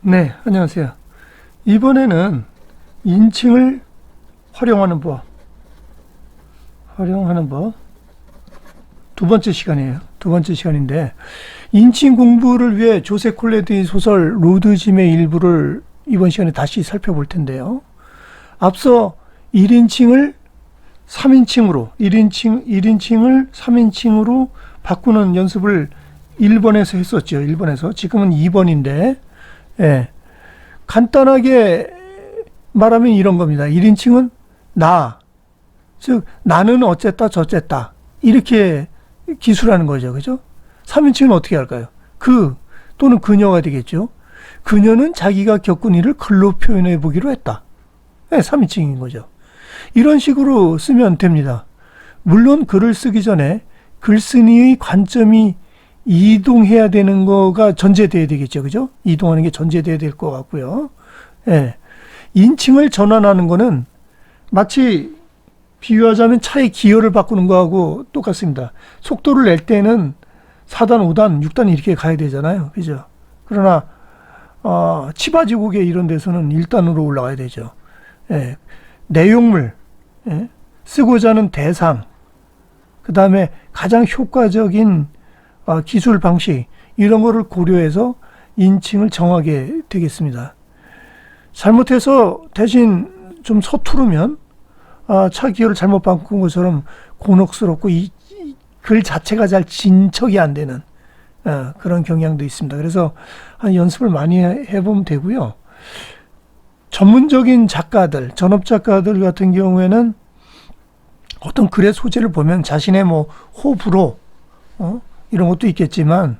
네, 안녕하세요. 이번에는 인칭을 활용하는 법, 두 번째 시간이에요. 두 번째 시간인데, 인칭 공부를 위해 조세 콜레드의 소설 로드짐의 일부를 이번 시간에 다시 살펴볼 텐데요. 앞서 1인칭을 3인칭으로, 1인칭을 3인칭으로 바꾸는 연습을 1번에서 했었죠. 1번에서. 지금은 2번인데, 예. 간단하게 말하면 이런 겁니다. 1인칭은 나, 즉 나는 어쨌다 저쨌다 이렇게 기술하는 거죠. 그죠? 3인칭은 어떻게 할까요? 그 또는 그녀가 되겠죠. 그녀는 자기가 겪은 일을 글로 표현해 보기로 했다. 네, 3인칭인 거죠. 이런 식으로 쓰면 됩니다. 물론 글을 쓰기 전에 글쓴이의 관점이 이동해야 되는 거가 전제돼야 되겠죠. 그죠? 이동하는 게 전제돼야 될 것 같고요. 예. 인칭을 전환하는 거는 마치 비유하자면 차의 기어를 바꾸는 거하고 똑같습니다. 속도를 낼 때는 4단, 5단, 6단 이렇게 가야 되잖아요. 그죠? 그러나, 치바지국에 이런 데서는 1단으로 올라가야 되죠. 예. 내용물, 예. 쓰고자 하는 대상, 그 다음에 가장 효과적인 기술 방식 이런 거를 고려해서 인칭을 정하게 되겠습니다. 잘못해서 대신 좀 서투르면 차 기어를 잘못 바꾼 것처럼 곤혹스럽고 이 글 자체가 잘 진척이 안 되는 그런 경향도 있습니다. 그래서 연습을 많이 해보면 되고요. 전문적인 작가들, 전업 작가들 같은 경우에는 어떤 글의 소재를 보면 자신의 뭐 호불호 이런 것도 있겠지만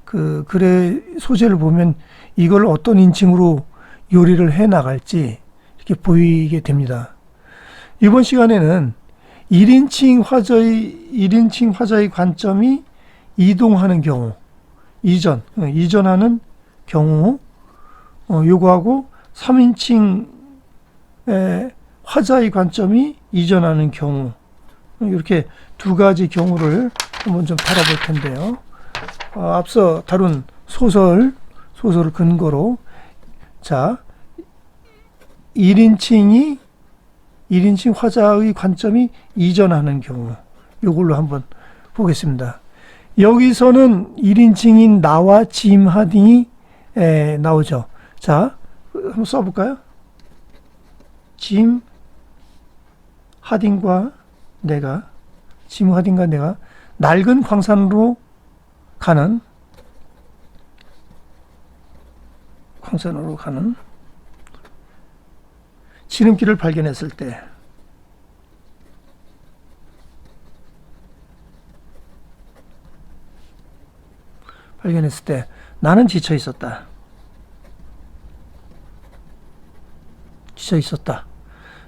그 글의 소재를 보면 이걸 어떤 인칭으로 요리를 해 나갈지 이렇게 보이게 됩니다. 이번 시간에는 1인칭 화자의 관점이 이동하는 경우, 이전하는 경우, 요거하고 3인칭 화자의 관점이 이전하는 경우, 이렇게 두 가지 경우를 한번 좀 다뤄볼 텐데요. 앞서 다룬 소설을 근거로, 자, 1인칭 화자의 관점이 이전하는 경우, 이걸로 한번 보겠습니다. 여기서는 1인칭인 나와 짐 하딩이 나오죠. 자, 한번 써볼까요? 짐 하딩과 내가 낡은 광산으로 가는 지름길을 발견했을 때 나는 지쳐 있었다.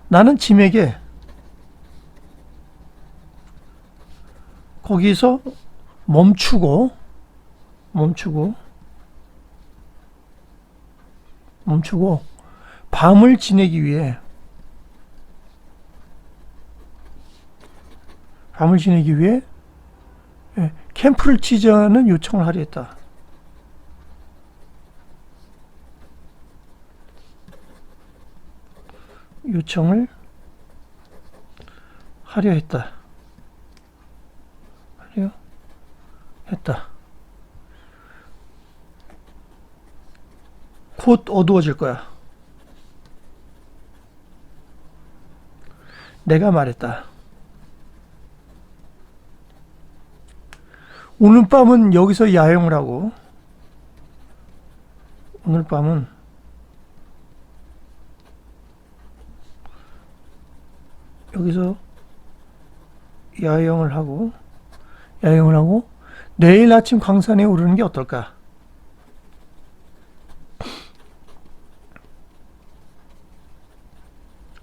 나는 짐에게 거기서 멈추고 밤을 지내기 위해 캠프를 치자는 요청을 하려 했다. 곧 어두워질 거야. 내가 말했다. 오늘 밤은 여기서 야영을 하고, 야영을 하고 내일 아침 광산에 오르는 게 어떨까?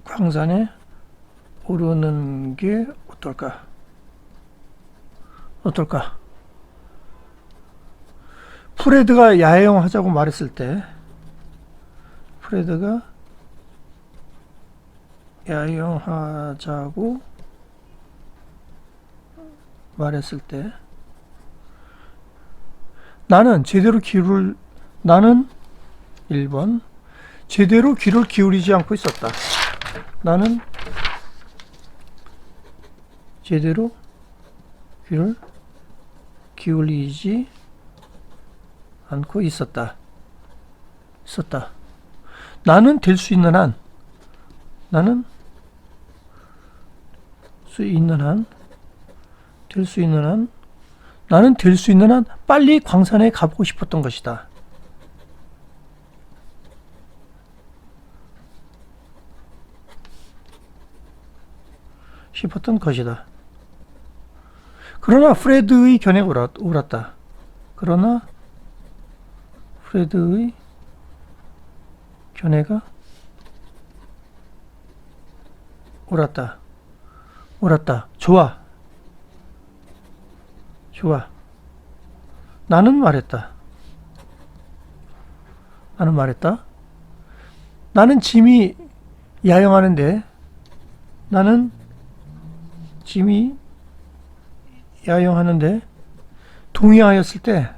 광산에 오르는 게 어떨까? 프레드가 야영하자고 말했을 때, 나는 1번. 제대로 귀를 기울이지 않고 있었다. 나는 제대로 귀를 기울이지 않고 있었다. 나는 될 수 있는 한, 될 수 있는 한 빨리 광산에 가보고 싶었던 것이다. 그러나 프레드의 견해가 옳았다. 좋아. 나는 말했다. 나는 짐이 야영하는데 동의하였을 때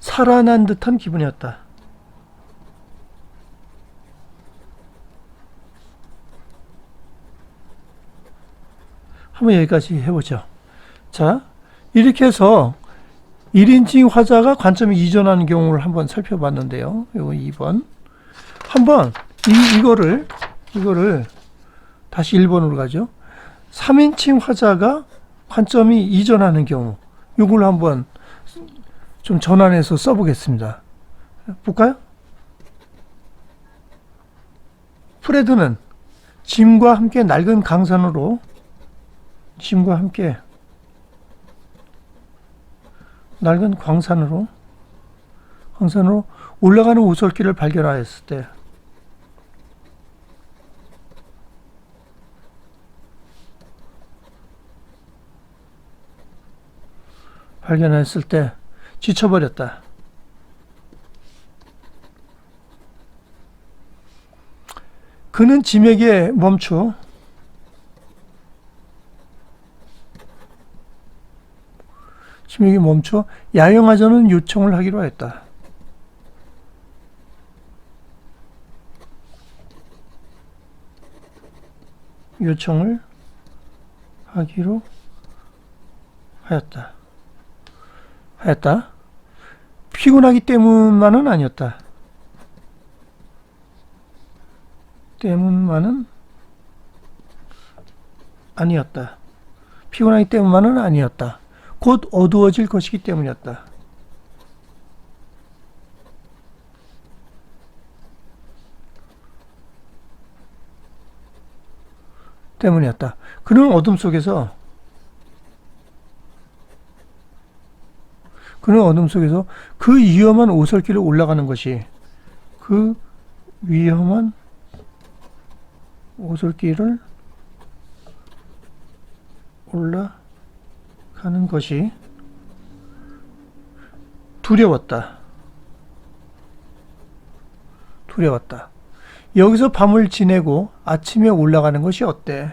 살아난 듯한 기분이었다. 한번 여기까지 해보죠. 자, 이렇게 해서 1인칭 화자가 관점이 이전하는 경우를 한번 살펴봤는데요. 요거 2번. 한번 이거를 다시 1번으로 가죠. 3인칭 화자가 관점이 이전하는 경우, 요걸 한번 좀 전환해서 써보겠습니다. 볼까요? 프레드는 짐과 함께 낡은 광산으로 올라가는 오솔길을 발견하였을 때 지쳐버렸다. 그는 짐에게 멈춰 야영하자는 요청을 하기로 했다. 피곤하기 때문만은 아니었다. 곧 어두워질 것이기 때문이었다. 그는 어둠 속에서 그 위험한 오솔길을 올라가는 것이 두려웠다. 여기서 밤을 지내고 아침에 올라가는 것이 어때?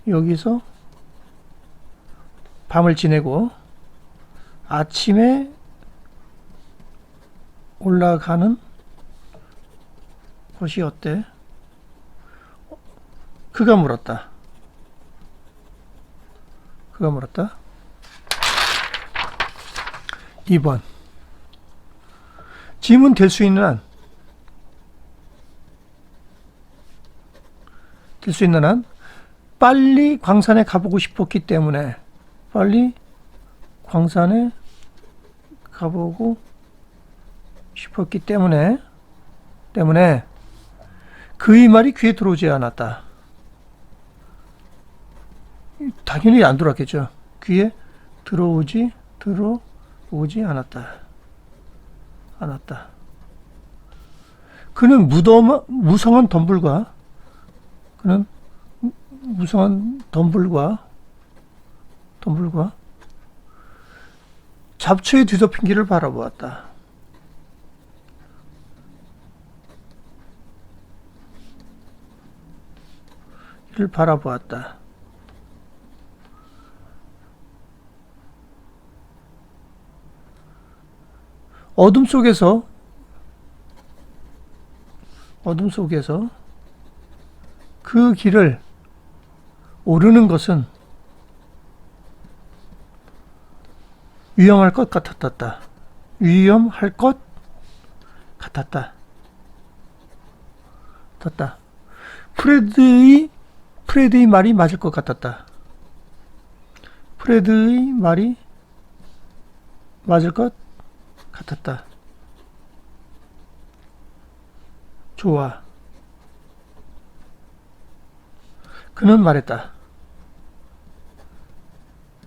여기서 밤을 지내고 아침에 올라가는 것이 어때? 그가 물었다. 2번. 짐은 될 수 있는 한 빨리 광산에 가보고 싶었기 때문에 그의 말이 귀에 들어오지 않았다. 당연히 안 들어왔겠죠. 귀에 들어오지 않았다. 그는 무성한 덤불과 잡초에 뒤덮인 길을 바라보았다. 어둠 속에서 그 길을 오르는 것은 위험할 것 같았다. 위험할 것 같았다. 프레드의 말이 맞을 것 같았다. 프레드의 말이 맞을 것 같았다. 좋아. 그는 말했다.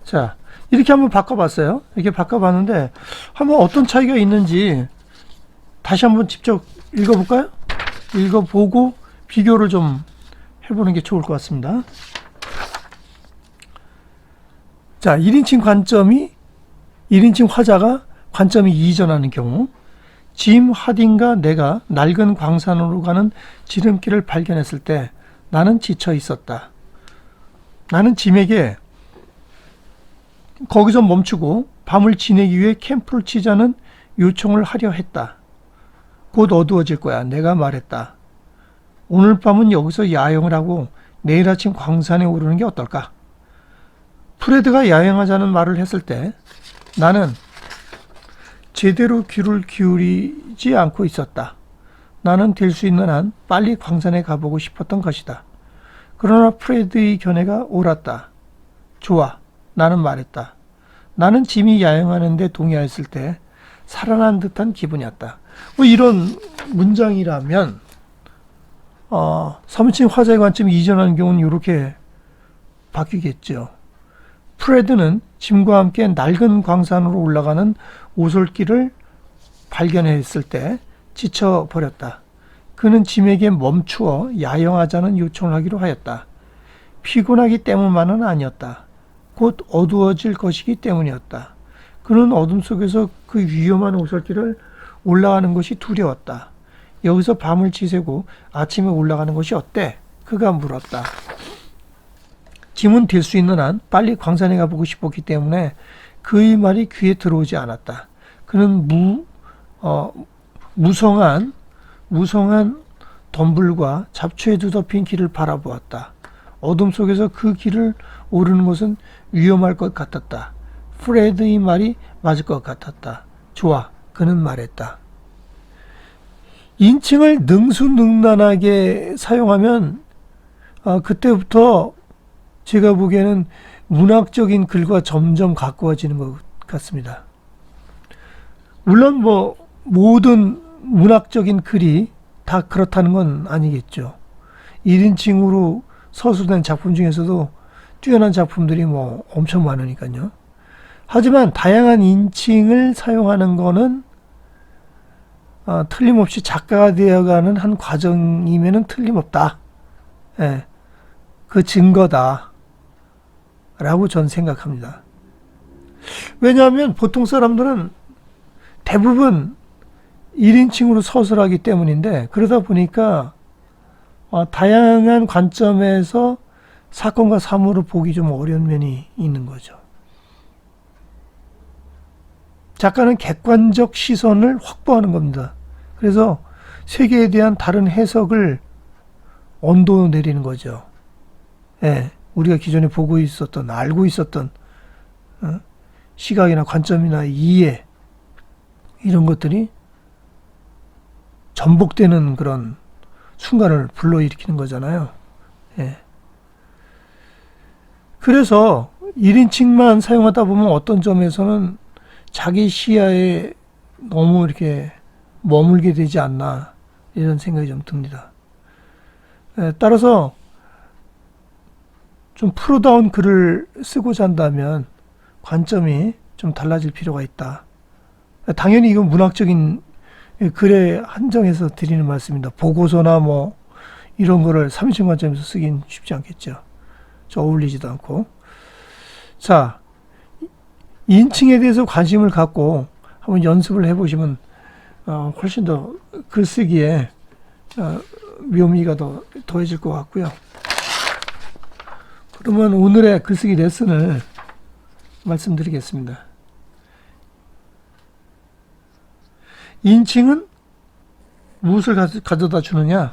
자, 이렇게 한번 바꿔봤어요. 이렇게 바꿔봤는데 한번 어떤 차이가 있는지 다시 한번 직접 읽어볼까요? 읽어보고 비교를 좀 해보는 게 좋을 것 같습니다. 자, 1인칭 화자가 관점이 이전하는 경우, 짐 하딘과 내가 낡은 광산으로 가는 지름길을 발견했을 때 나는 지쳐 있었다. 나는 짐에게 거기서 멈추고 밤을 지내기 위해 캠프를 치자는 요청을 하려 했다. 곧 어두워질 거야. 내가 말했다. 오늘 밤은 여기서 야영을 하고 내일 아침 광산에 오르는 게 어떨까? 프레드가 야영하자는 말을 했을 때 나는 제대로 귀를 기울이지 않고 있었다. 나는 될 수 있는 한 빨리 광산에 가보고 싶었던 것이다. 그러나 프레드의 견해가 옳았다. 좋아. 나는 말했다. 나는 짐이 야영하는 데 동의하였을 때 살아난 듯한 기분이었다. 뭐 이런 문장이라면 3인칭 화자의 관점이 이전하는 경우는 이렇게 바뀌겠죠. 프레드는 짐과 함께 낡은 광산으로 올라가는 오솔길을 발견했을 때 지쳐버렸다. 그는 짐에게 멈추어 야영하자는 요청을 하기로 하였다. 피곤하기 때문만은 아니었다. 곧 어두워질 것이기 때문이었다. 그는 어둠 속에서 그 위험한 오솔길을 올라가는 것이 두려웠다. 여기서 밤을 지새고 아침에 올라가는 것이 어때? 그가 물었다. 짐은 될 수 있는 한 빨리 광산에 가보고 싶었기 때문에 그의 말이 귀에 들어오지 않았다. 그는 무성한 덤불과 잡초에 뒤덮인 길을 바라보았다. 어둠 속에서 그 길을 오르는 것은 위험할 것 같았다. 프레드의 말이 맞을 것 같았다. 좋아, 그는 말했다. 인칭을 능수능란하게 사용하면 그때부터 제가 보기에는 문학적인 글과 점점 가까워지는 것 같습니다. 물론 모든 문학적인 글이 다 그렇다는 건 아니겠죠. 1인칭으로 서술된 작품 중에서도 뛰어난 작품들이 엄청 많으니까요. 하지만 다양한 인칭을 사용하는 거는 틀림없이 작가가 되어가는 한 과정임에는 틀림없다. 예, 그 증거다. 라고 전 생각합니다. 왜냐하면 보통 사람들은 대부분 1인칭으로 서술하기 때문인데, 그러다 보니까 다양한 관점에서 사건과 사물을 보기 좀 어려운 면이 있는 거죠. 작가는 객관적 시선을 확보하는 겁니다. 그래서 세계에 대한 다른 해석을 언도 내리는 거죠. 예, 우리가 기존에 보고 있었던, 알고 있었던 시각이나 관점이나 이해, 이런 것들이 전복되는 그런 순간을 불러일으키는 거잖아요. 예. 그래서 1인칭만 사용하다 보면 어떤 점에서는 자기 시야에 너무 이렇게 머물게 되지 않나, 이런 생각이 좀 듭니다. 따라서 좀 프로다운 글을 쓰고자 한다면 관점이 좀 달라질 필요가 있다. 당연히 이건 문학적인 글에 한정해서 드리는 말씀입니다. 보고서나 이런 거를 3인칭 관점에서 쓰긴 쉽지 않겠죠. 어울리지도 않고. 자, 인칭에 대해서 관심을 갖고 한번 연습을 해보시면 훨씬 더 글쓰기에 묘미가 더해질 것 같고요. 그러면 오늘의 글쓰기 레슨을 말씀드리겠습니다. 인칭은 무엇을 가져다 주느냐?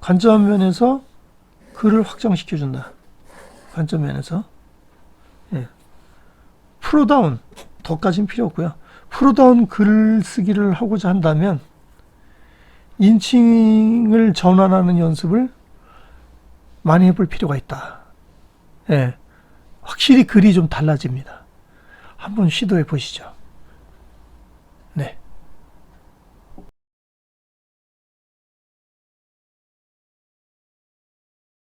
관점면에서 글을 확장시켜준다. 관점면에서. 예. 프로다운, 더까지는 필요 없고요. 프로다운 글쓰기를 하고자 한다면 인칭을 전환하는 연습을 많이 해볼 필요가 있다. 예. 확실히 글이 좀 달라집니다. 한번 시도해 보시죠.